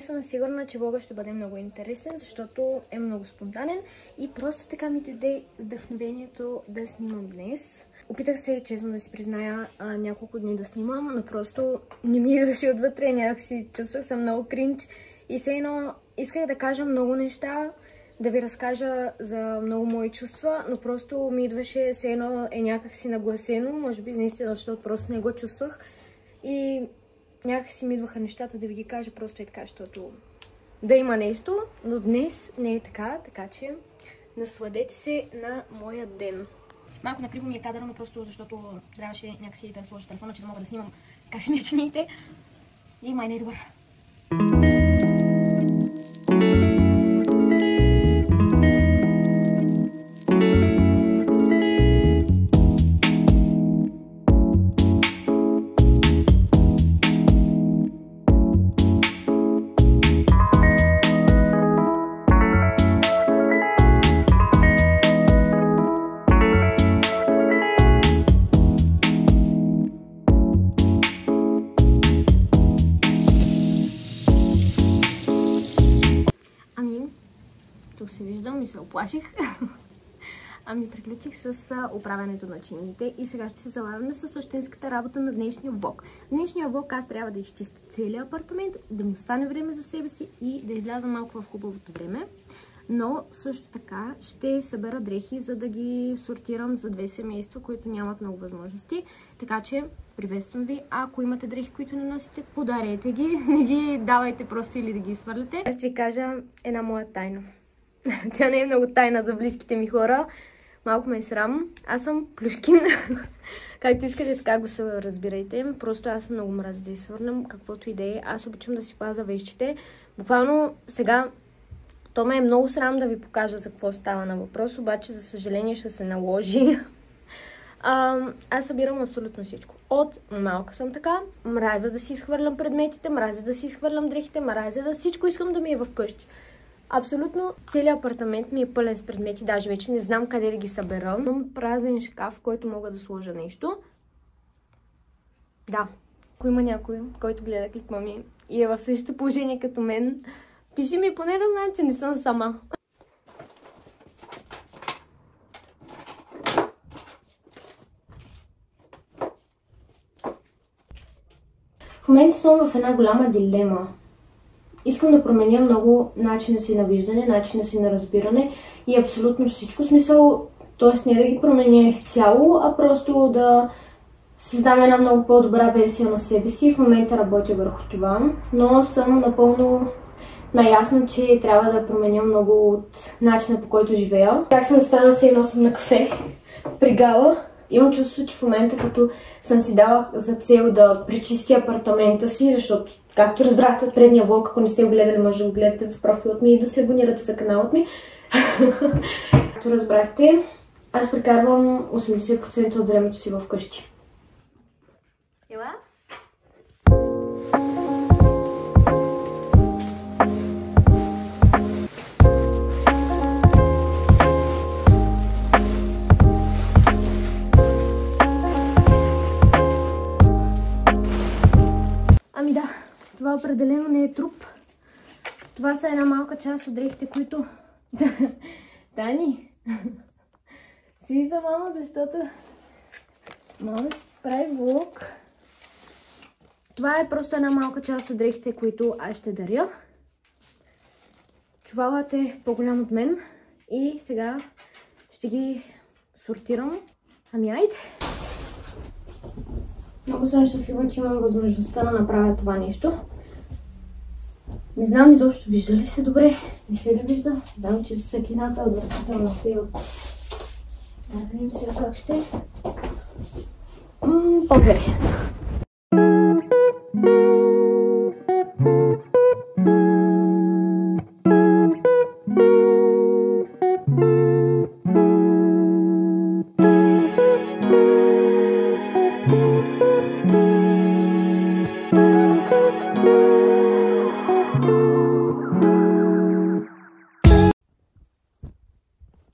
съм сигурна, че влогът ще бъде много интересен, защото е много спонтанен и просто така ми дойде вдъхновението да снимам днес. Опитах се, честно да си призная, няколко дни да снимам, но просто не ми идваше отвътре, някакси чувствах съм много кринч и все едно исках да кажа много неща, да ви разкажа за много мои чувства, но просто ми идваше все едно е някакси нагласено, може би наистина, защото просто не го чувствах и някакси ми идваха нещата да ви ги кажа просто е така, защото да има нещо, но днес не е така, така че насладете се на моя ден. Малко накриво ми е кадъра, но просто защото трябваше някакси да сложа телефона, че да мога да снимам как си ми чините. И май не е добър. Тук се виждам и се оплаших. Ами приключих с оправянето на чините и сега ще се залавяме с същинската работа на днешния влог. В днешния влог аз трябва да изчистя целият апартамент, да ми остане време за себе си и да изляза малко в хубавото време. Но също така ще събера дрехи, за да ги сортирам за две семейства, които нямат много възможности. Така че приветствам ви. Ако имате дрехи, които не носите, подарете ги. Не ги давайте просто или да ги свърляте. Аз ще ви кажа една моя тайна. Тя не е много тайна за близките ми хора. Малко ме е срам. Аз съм плюшкин. Както искате, така го се разбирайте. Просто аз съм много мразя да изсвърнам каквото и да е. Аз обичам да си пазя вещите. Буквално сега то ме е много срам да ви покажа за какво става на въпрос, обаче за съжаление ще се наложи. Аз събирам абсолютно всичко. От малка съм така. Мразя да си изхвърлям предметите, мразя да си изхвърлям дрехите, мразя да всичко искам да ми е вкъщи. Абсолютно целият апартамент ми е пълен с предмети, даже вече не знам къде да ги събера. Имам празен шкаф, в който мога да сложа нещо. Да, ако има някой, който гледа клипа ми и е в същото положение като мен, пиши ми поне да знам, че не съм сама. В момента съм в една голяма дилема. Искам да променя много начина си на виждане, начина си на разбиране и абсолютно всичко смисъл, т.е. не да ги променя изцяло, а просто да създам една много по-добра версия на себе си. В момента работя върху това, но съм напълно наясно, че трябва да променя много от начина, по който живея. Как съм станала се и носим на кафе при гала. Имам чувство, че в момента като съм си дала за цел да пречистя апартамента си, защото както разбрахте от предния влог, ако не сте го гледали, може да го гледате в профилът ми и да се абонирате за каналът ми. Както разбрахте, аз прекарвам 80% от времето си вкъщи. Ела? Ами да, това определено не е труп. Това са една малка част от дрехите, които... Тани! Си за мама, защото... Мама си прави влог. Това е просто една малка част от дрехите, които аз ще даря. Чувалът е по-голям от мен. И сега ще ги сортирам. Ами айде! Много съм щастлива, че имам възможността да направя това нещо. Не знам изобщо вижда ли се добре. Не се ли вижда? Знам, че светлината е отвратителна. Да видим сега как ще. По-добре.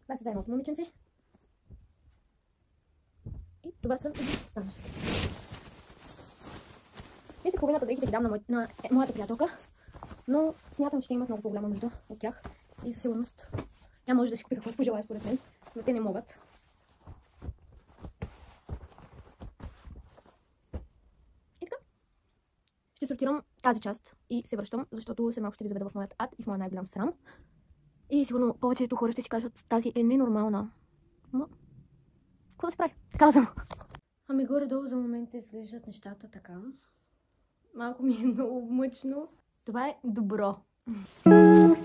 Това са заедно от момиченци. И това са останали. Мисля половината да ги дам на моята приятелка. Но смятам, че те имат много по-голяма нужда от тях и със сигурност тя може да си купи какво спожелая според мен, но те не могат. И така. Ще сортирам тази част и се връщам, защото след малко ще ви заведа в моят ад и в моя най-голям срам. И сигурно повечето хора ще си кажат, тази е ненормална. Но, какво да се прави? Така съм. Ами горе-долу за момента изглеждат нещата така. Малко ми е много мъчно. Това е добро. В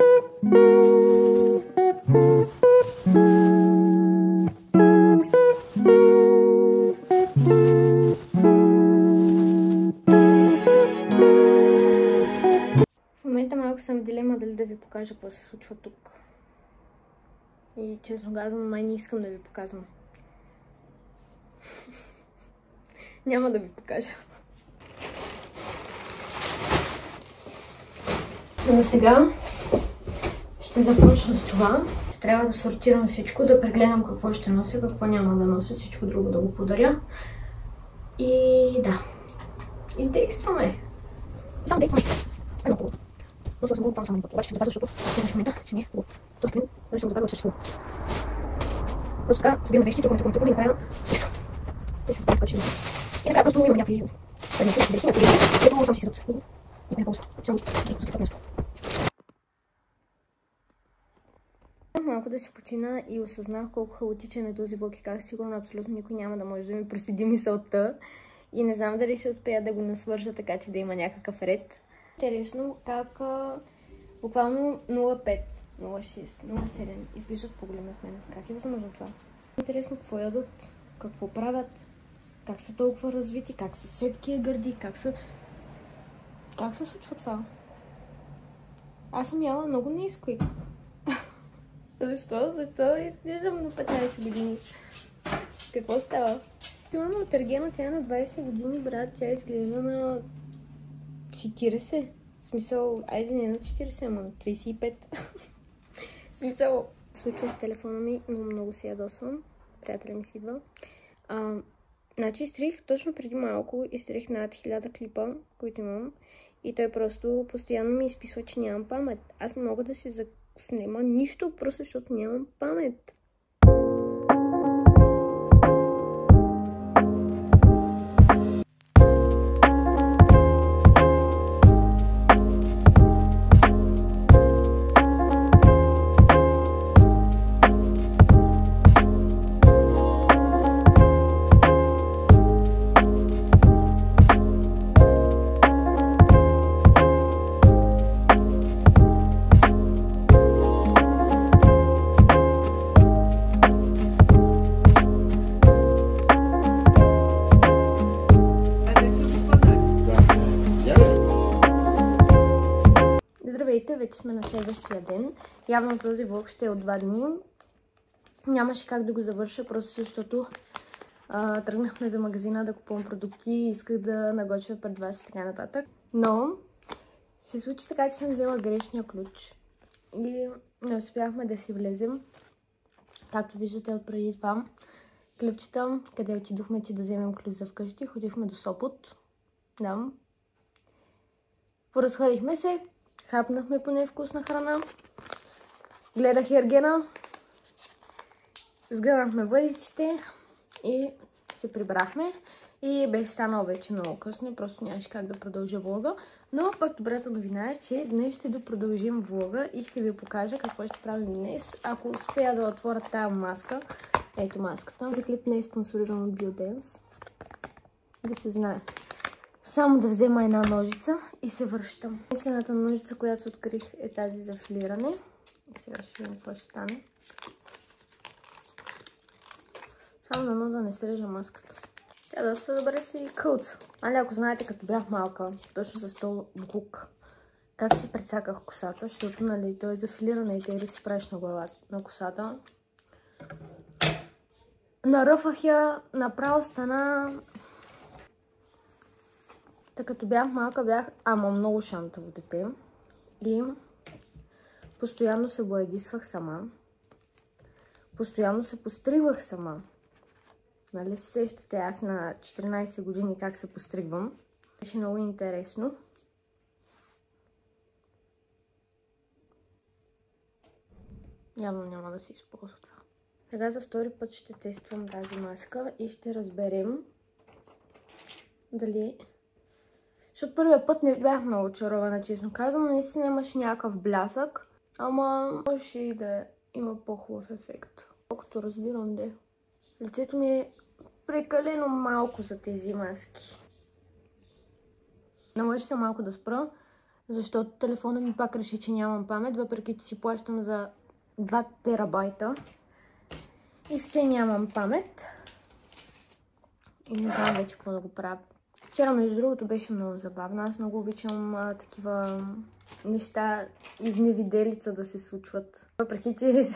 момента малко съм в дилема дали да ви покажа какво се случва тук. И честно казвам, май не искам да ви показвам. Няма да ви покажа. За сега ще започна с това. Ще трябва да сортирам всичко, да прегледам какво ще нося, какво няма да нося, всичко друго да го подаря. И да. И действаме. Само действаме. Е много хубаво. Но съм го само един път. Обаче ще го запазя, защото в момента ще ми е хубаво. Този клин, дали съм забравила съществува. Просто така събирам вещи, тръгваме и накрая нищо. Те се справят, че и накрая просто имам някакви предмети, които сам си седат. Никой не ползва. Само за това място. Малко да си почина и осъзнах колко хаотичен е този влог и как сигурно абсолютно никой няма да може да ми проследи мисълта. И не знам дали ще успея да го насвържа така, че да има някакъв ред. Интересно как буквално 05, 06, 07 изглеждат по-големи от мен. Как е възможно това? Интересно какво ядат, какво правят, как са толкова развити, как са сетки гърди, как се случва това? Аз съм яла много Несквик. Защо? Защо изглеждам на 15 години? Какво става? Имаме от Ергена, тя е на 20 години, брат. Тя изглежда на 40. В смисъл, айде не на 40, ама на 35. В смисъл, случва с телефона ми, но много се ядосвам. Приятеля ми си идва. Значи изтрих точно преди малко, изтрих над 1000 клипа, които имам. И той просто постоянно ми изписва, че нямам памет. Аз не мога да си заснема нищо, просто защото нямам памет. Здравейте, вече сме на следващия ден. Явно този влог ще е от 2 дни. Нямаше как да го завърша, просто защото тръгнахме за магазина да купувам продукти и исках да наготвя пред вас и така нататък. Но се случи така, че съм взела грешния ключ и не успяхме да си влезем. Както виждате от преди това клипчета, къде отидохме, че да вземем ключ за вкъщи, ходихме до Сопот. Да. Поразходихме се. Хапнахме по невкусна храна, гледах Ергена, сгънахме въдиците и се прибрахме. И беше станало вече много късно, просто нямаше как да продължа влога. Но пък добрата новина е, че днес ще продължим влога и ще ви покажа какво ще правим днес. Ако успея да отворя тази маска, ето маската. За клип не е спонсориран от Biodance. Да се знае. Само да взема една ножица и се връщам. Единствената ножица, която открих, е тази за филиране. И сега ще видим какво ще стане. Само дано да не срежа маската. Тя доста добре си кълт. Али, ако знаете, като бях малка, точно с този буклук, как си прецаках косата, защото, нали, той е за филиране и те да си правиш на главата, на косата. Наръфах я, направо стана... Та като бях малка, бях много шантаво дете и постоянно се боядисвах сама, постоянно се постригвах сама. Нали се сещате аз на 14 години как се постригвам? Беше много интересно. Явно няма да се използва това. Сега за втори път ще тествам тази маска и ще разберем дали... Защото първия път не бях много очарована, честно казвам. Наистина имаше някакъв блясък, ама може и да има по-хубав ефект. Колкото разбирам, де. Лицето ми е прекалено малко за тези маски. Наложи се малко да спра, защото телефона ми пак реши, че нямам памет, въпреки че си плащам за 2 терабайта. И все нямам памет. И не знам вече какво да го правя. Вчера, между другото, беше много забавно. Аз много обичам такива неща изневиделица да се случват. Въпреки че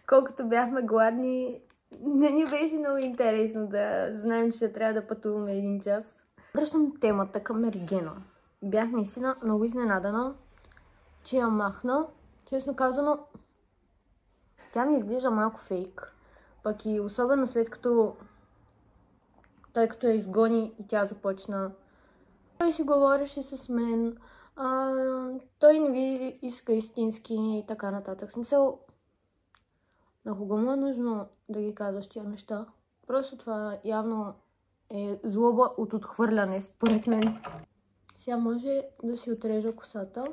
колкото бяхме гладни, не ни беше много интересно да знаем, че трябва да пътуваме 1 час. Връщам темата към Ергена. Бях наистина много изненадана, че я махна. Честно казано, тя ми изглежда малко фейк. Пък и особено след като тъй като я изгони и тя започна. Той си говореше с мен, той не ви иска истински и така нататък. В смисъл, на кого му е нужно да ги казваш тия неща? Просто това явно е злоба от отхвърляне, според мен. Сега може да си отрежа косата.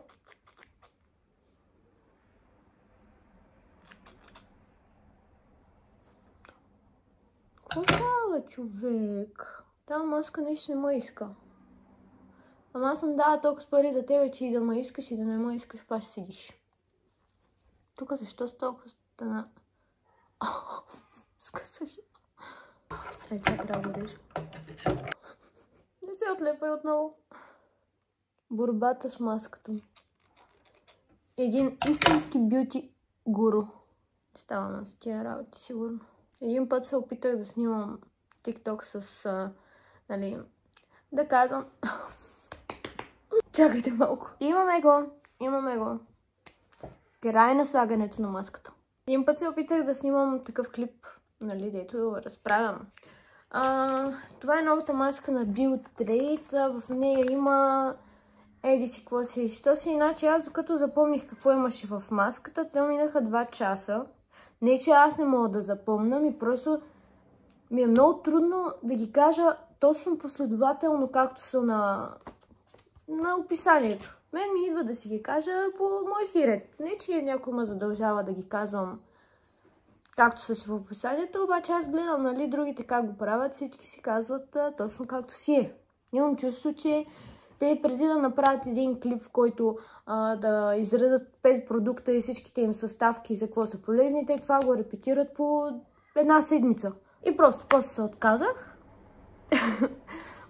Какво става, човек? Тая маска нещо не ме иска. Ама аз съм дала толкова пари за тебе, че и да ме искаш и да не ме искаш, па ще седиш. Тук защо с толкова стана? Скъсаш. Сега това трябва да режа. Не се отлепай отново. Борбата с маската ми. Един истински бюти гуру. Ставам с тия работи, сигурно. Един път се опитах да снимам TikTok с, нали, да казвам... Чакайте малко. Имаме го. Край на слагането на маската. Един път се опитах да снимам такъв клип, нали, дето разправям. Това е новата маска на Biotrade. В нея има... Еди си, какво си, що си, иначе аз докато запомних какво имаше в маската, те минаха 2 часа. Не, че аз не мога да запомня, ми просто ми е много трудно да ги кажа точно последователно, както са на описанието. Мен ми идва да си ги кажа по мой си ред. Не, че някой ме задължава да ги казвам както са си в описанието, обаче аз гледам, нали, другите как го правят, всички си казват точно както си е. Имам чувство, че те преди да направят един клип, в който да изредат 5 продукта и всичките им съставки за какво са полезни, те това го репетират по 1 седмица. И просто после се отказах.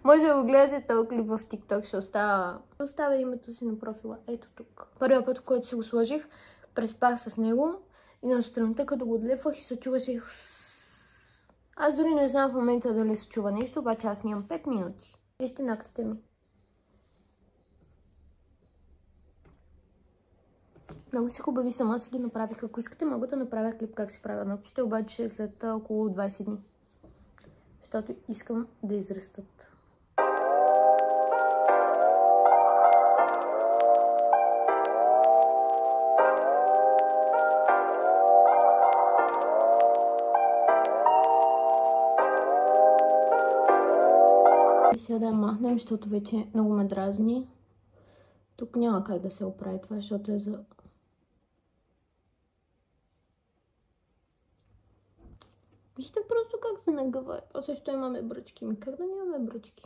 Може да го гледате този клип в TikTok, ще оставя името си на профила. Ето тук. Първият път, в който си го сложих, преспах с него и на сутринта, като го отлепвах и се чуваше... Аз дори не знам в момента дали се чува нещо, обаче аз нямам 5 минути. Вижте ногтите ми. Много си хубави, сама си ги направих. Ако искате, мога да направя клип как си правя ногтите, обаче след около 20 дни. Защото искам да израстат. И сега да я махнем, защото вече много ме дразни. Тук няма как да се оправи това, защото е за... Вижте просто как се нагъва. После що имаме бръчки. Ми как да нямаме бръчки?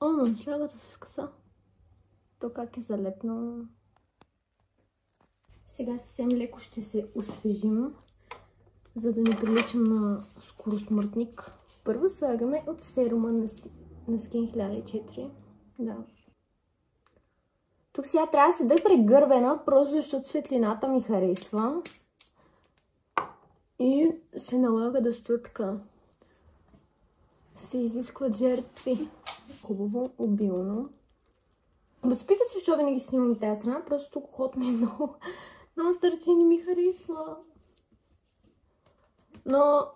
О, но шагата се скъса. То как е залепнало. Сега съвсем леко ще се освежим, за да не приличам на скоросмъртник. Първо слагаме от серума на Skin 1004. Да. Тук сега трябва да седа прегървена, просто защото светлината ми харесва. И се налага да стоя така. Се изискват жертви. Хубаво, обилно. Възпитат се, защо винаги снимам тази страна, просто тук ход ми е много стърти и не ми харесва. Но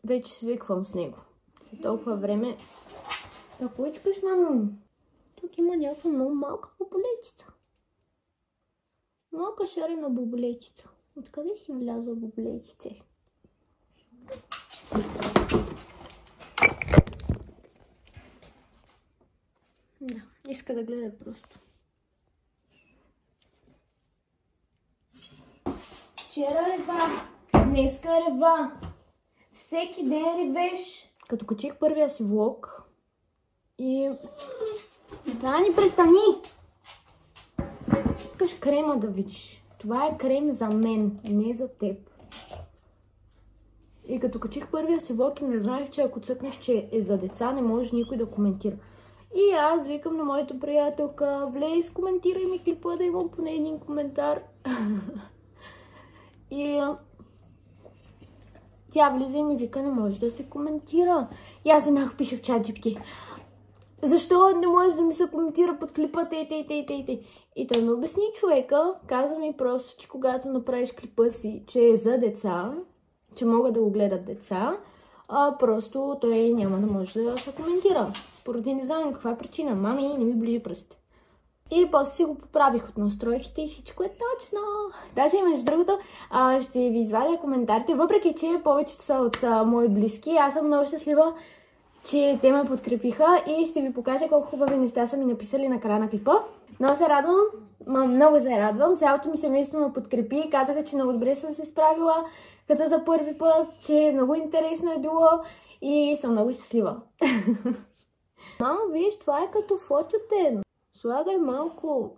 вече свиквам с него. След толкова време. Какво искаш, мамо? Тук има някаква много малка популечица. Малка шарена боболечица. Откъде си влязла боболечите? Да, иска да гледа просто. Вчера рева, днеска рева, всеки ден ревеш. Като качих първия си влог и... Да, ни престани! Искаш крема да видиш. Това е крем за мен, не за теб. И като качих първия си влог и не знаех, че ако цъкнеш, че е за деца, не може никой да коментира. И аз викам на моята приятелка, влез, коментирай ми клипа, да имам поне един коментар. И тя влиза и ми вика, не може да се коментира. И аз веднага пиша в ChatGPT. Защо не може да ми се коментира под клипа, тей. И той ми обясни човека, каза ми просто, че когато направиш клипа си, че е за деца, че могат да го гледат деца, просто той няма да може да се коментира. Поради не знам каква причина. Мами, не ми ближи пръстите. И после си го поправих от настройките и всичко е точно. Даже между другото ще ви извадя коментарите, въпреки че повечето са от мои близки. Аз съм много щастлива, че те ме подкрепиха и ще ви покажа колко хубави неща са ми написали на края на клипа. Много се радвам, много се радвам. Цялото ми семейство ме подкрепи. Казаха, че много добре съм се справила, като за първи път, че много интересно е било и съм много щастлива. Мамо, виж, това е като фототен. Слагай малко.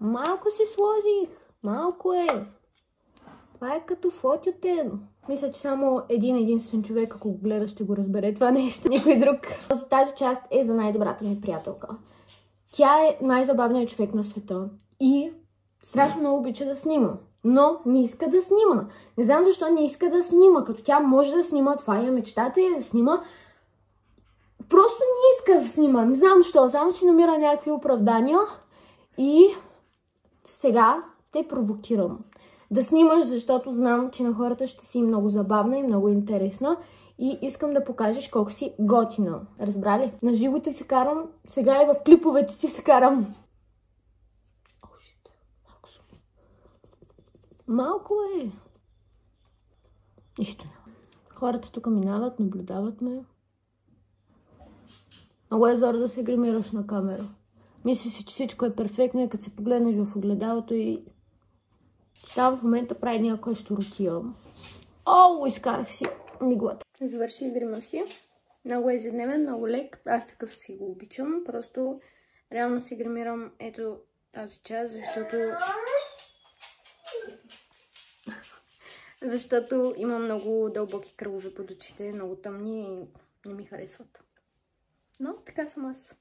Малко си сложих. Малко е. Това е като фототен. Мисля, че само единствен човек, ако го гледа, ще го разбере това нещо. Никой друг. Тази част е за най-добрата ми приятелка. Тя е най-забавният човек на света. И страшно много обича да снима. Но не иска да снима. Не знам защо не иска да снима. Като тя може да снима, това е мечтата е да снима. Просто не иска да снима. Не знам защо. Само си намира някакви оправдания. И сега те провокирам. Да снимаш, защото знам, че на хората ще си много забавна и много интересна. И искам да покажеш колко си готина. Разбрали? На живо ти се карам. Сега и в клиповете ти се карам. Малко е. Нищо няма. Хората тук минават, наблюдават ме. Много е зор да се гримираш на камера. Мисли си, че всичко е перфектно и като се погледнеш в огледалото и там в момента прави някой щуротия. О, изкарах си миглата. Завърших грима си. Много е ежедневен, много лек. Аз такъв си го обичам. Просто реално си гримирам ето тази част, защото имам много дълбоки кръгове под очите, много тъмни и не ми харесват. Но така съм аз.